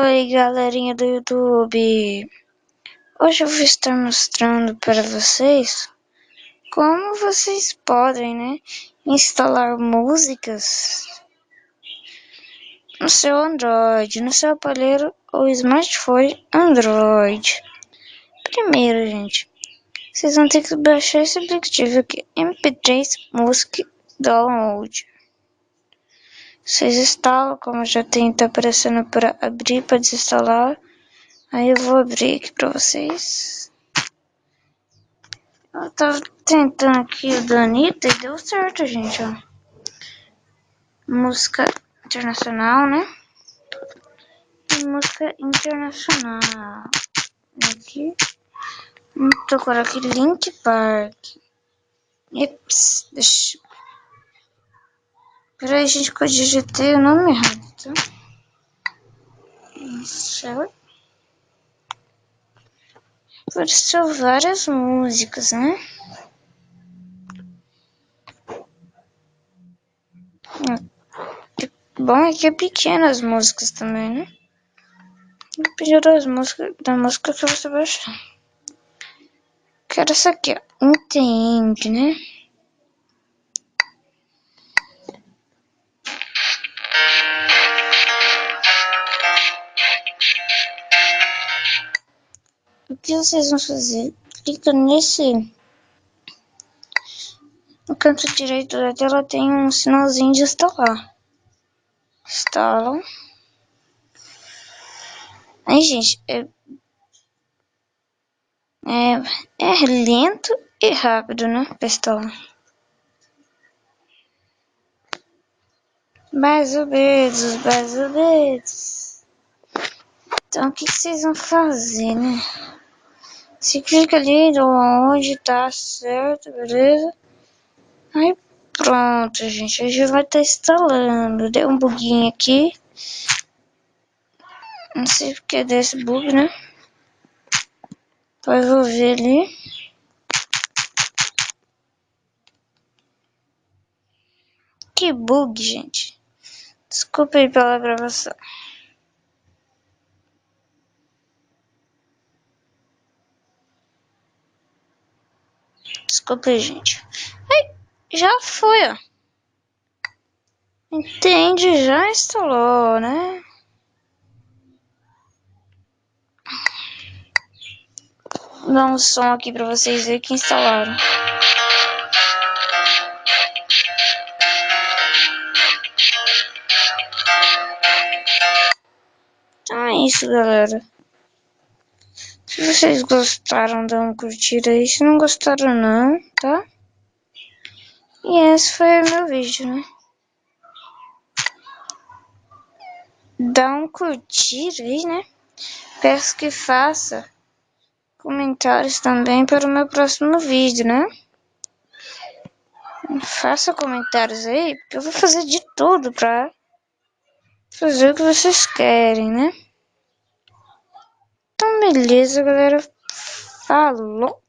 Oi, galerinha do YouTube! Hoje eu vou estar mostrando para vocês como vocês podem, instalar músicas no seu Android, no seu aparelho ou smartphone Android. Primeiro, gente, vocês vão ter que baixar esse aplicativo aqui, MP3 Music Download. Vocês instalam, como já tá aparecendo para abrir, para desinstalar. Aí eu vou abrir aqui pra vocês. Eu tava tentando aqui o da Anitta e deu certo, gente, ó. Música internacional, né? E música internacional. Aqui. Vamos procurar aqui Link Park. Eps, deixa. Peraí, gente, que eu digitei o nome errado, tá? Apareceu várias músicas, né? Bom é que é pequenas as músicas também, né? Vou pedir as músicas da música que você baixar. Quero essa aqui, ó. Entende, né? O que vocês vão fazer? Clica nesse. No canto direito da tela tem um sinalzinho de instalar. Instalam. Aí, gente, é lento e rápido, né? Pra instalar. Mais ou menos, mais ou menos. Então, o que vocês vão fazer, né? Você clica ali onde tá certo, beleza? Aí pronto, gente. Aí já vai estar instalando. Deu um buguinho aqui. Não sei porque deu esse bug, né? Depois vou ver ali. Que bug, gente. Desculpa aí pela gravação. Desculpa aí, gente. Aí, já foi, ó. Entende? Já instalou, né? Vou dar um som aqui pra vocês verem que instalaram. Então é isso, galera. Se vocês gostaram, dá um curtir aí. Se não gostaram, não, tá? E esse foi o meu vídeo, né? Dá um curtir aí, né? Peço que faça comentários também para o meu próximo vídeo, né? Faça comentários aí, porque eu vou fazer de tudo pra fazer o que vocês querem, né? Então, beleza, galera. Falou!